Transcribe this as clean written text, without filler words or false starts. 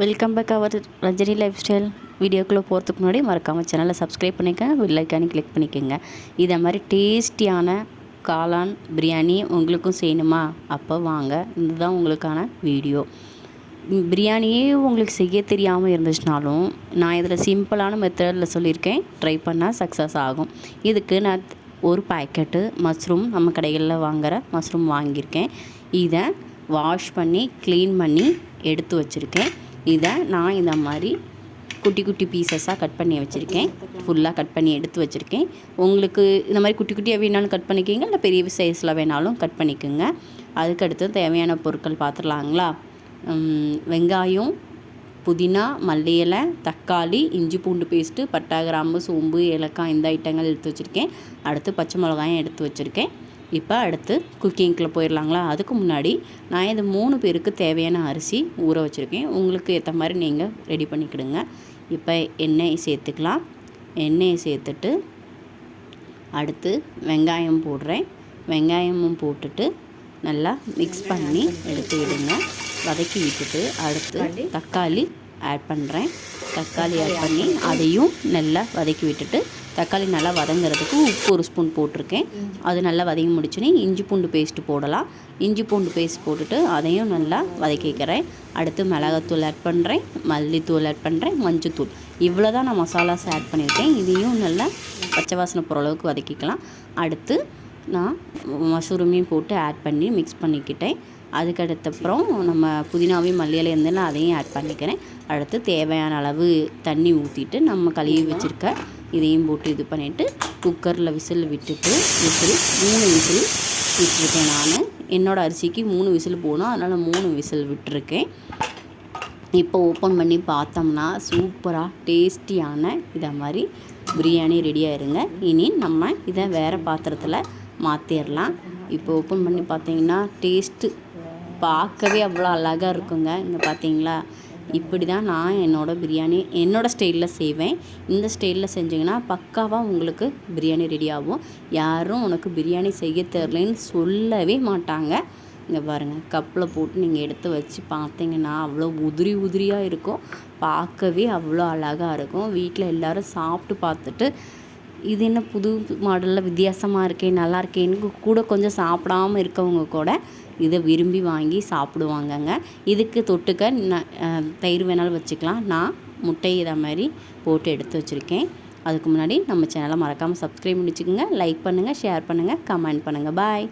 Welcome back அவர் Rajini life style. வீடியோக்குள்ளே போகிறதுக்கு முன்னாடி மறக்காமல் சேனலை சப்ஸ்கிரைப் பண்ணிக்கங்க, பெல் ஐக்கானே கிளிக் பண்ணிக்கோங்க. இதை மாதிரி டேஸ்டியான காளான் பிரியாணி உங்களுக்கும் செய்யணுமா? அப்போ வாங்க, இதுதான் உங்களுக்கான வீடியோ. பிரியாணியே உங்களுக்கு செய்ய தெரியாமல் இருந்துச்சுனாலும் நான் இதில் சிம்பிளான மெத்தடில் சொல்லியிருக்கேன், ட்ரை பண்ணால் சக்ஸஸ் ஆகும். இதுக்கு நான் ஒரு பாக்கெட்டு மஷ்ரூம், நம்ம கடைகளில் வாங்குகிற மஷ்ரூம் வாங்கியிருக்கேன். இதை வாஷ் பண்ணி க்ளீன் பண்ணி எடுத்து வச்சுருக்கேன். இதை நான் இந்த மாதிரி குட்டி குட்டி பீசஸாக கட் பண்ணி வச்சுருக்கேன். ஃபுல்லாக கட் பண்ணி எடுத்து வச்சுருக்கேன். உங்களுக்கு இந்த மாதிரி குட்டி குட்டியாக வேணாலும் கட் பண்ணிக்கோங்க, இல்லை பெரிய சைஸில் வேணாலும் கட் பண்ணிக்கோங்க. அதுக்கடுத்து தேவையான பொருட்கள் பார்த்துடலாங்களா? வெங்காயம், புதினா, மல்லி இலை, தக்காளி, இஞ்சி பூண்டு பேஸ்ட்டு, பட்டை, கிராம்பு, சோம்பு, ஏலக்காய், இந்த ஐட்டங்கள் எடுத்து வச்சுருக்கேன். அடுத்து பச்சை மிளகாயும் எடுத்து வச்சுருக்கேன். இப்போ அடுத்து குக்கிங்குள்ளே போயிடலாங்களா? அதுக்கு முன்னாடி நான் இது 3 பேருக்கு தேவையான அரிசி ஊற வச்சுருக்கேன். உங்களுக்கு ஏற்ற மாதிரி நீங்கள் ரெடி பண்ணிக்கிடுங்க. இப்போ எண்ணெய் சேர்த்துக்கலாம். எண்ணெயை சேர்த்துட்டு அடுத்து வெங்காயம் போடுறேன். வெங்காயமும் போட்டுட்டு நல்லா மிக்ஸ் பண்ணி எடுத்து விடுங்க, வதக்கி விட்டுட்டு அடுத்து தக்காளி ஆட் பண்ணுறேன். தக்காளி ஆட் பண்ணி அதையும் நல்லா வதக்கி விட்டுட்டு, தக்காளி நல்லா வதங்கிறதுக்கு உப்பு 1 ஸ்பூன் போட்டிருக்கேன். அது நல்லா வதங்கி முடிச்சுன்னு இஞ்சி பூண்டு பேஸ்ட்டு போடலாம். இஞ்சி பூண்டு பேஸ்ட் போட்டுட்டு அதையும் நல்லா வதக்கிக்கிறேன். அடுத்து மிளகாத்தூள் ஆட் பண்ணுறேன், மல்லித்தூள் ஆட் பண்ணுறேன், மஞ்சத்தூள். இவ்வளோ தான் நான் மசாலாஸ் ஆட் பண்ணியிருக்கேன். இதையும் நல்லா பச்சை வாசனை போகிற அளவுக்கு வதக்கிக்கலாம். அடுத்து நான் மஷ்ரூமையும் போட்டு ஆட் பண்ணி மிக்ஸ் பண்ணிக்கிட்டேன். அதுக்கடுத்தப்புறம் நம்ம புதினாவையும் மல்லி இலை இருந்தேன்னா அதையும் ஆட் பண்ணிக்கிறேன். அடுத்து தேவையான அளவு தண்ணி ஊற்றிட்டு நம்ம கழுவி வச்சுருக்க இதையும் போட்டு இது பண்ணிவிட்டு குக்கரில் விசில் விட்டுட்டு 3 விசில் விட்டுருக்கேன். நான் என்னோடய அரிசிக்கு 3 விசில் போகணும், அதனால் 3 விசில் விட்டுருக்கேன். இப்போ ஓப்பன் பண்ணி பார்த்தோம்னா சூப்பராக டேஸ்டியான இதை மாதிரி பிரியாணி ரெடி ஆயிருங்க. இனி நம்ம இதை வேறு பாத்திரத்தில் மாற்றிடலாம். இப்போ ஓப்பன் பண்ணி பார்த்தீங்கன்னா டேஸ்ட்டு பார்க்கவே அவ்வளோ அழகாக இருக்குங்க. இங்கே பார்த்தீங்களா? இப்படி தான் நான் என்னோடய பிரியாணி என்னோடய ஸ்டைலில் செய்வேன். இந்த ஸ்டைலில் செஞ்சிங்கன்னா பக்காவாக உங்களுக்கு பிரியாணி ரெடி ஆகும். யாரும் உனக்கு பிரியாணி செய்ய தெரிலன்னு சொல்லவே மாட்டாங்க. இங்கே பாருங்கள், கப்பில் போட்டு நீங்கள் எடுத்து வச்சு பார்த்தீங்கன்னா அவ்வளோ உதிரி உதிரியாக இருக்கும். பார்க்கவே அவ்வளோ அழகாக இருக்கும். வீட்டில் எல்லோரும் சாப்பிட்டு பார்த்துட்டு இது என்ன புது மாடலில் வித்தியாசமாக இருக்கே, நல்லா இருக்கேன்னு கூட கொஞ்சம் சாப்பிடாமல் இருக்கவங்க கூட இதை விரும்பி வாங்கி சாப்பிடுவாங்கங்க. இதுக்கு தொட்டுக்க தயிர் வேணாலும் வச்சுக்கலாம். நான் முட்டை இதை மாதிரி போட்டு எடுத்து வச்சுருக்கேன். அதுக்கு முன்னாடி நம்ம சேனலை மறக்காமல் சப்ஸ்கிரைப் பண்ணி வச்சுக்கோங்க. லைக் பண்ணுங்கள், ஷேர் பண்ணுங்கள், கமெண்ட் பண்ணுங்கள். பாய்.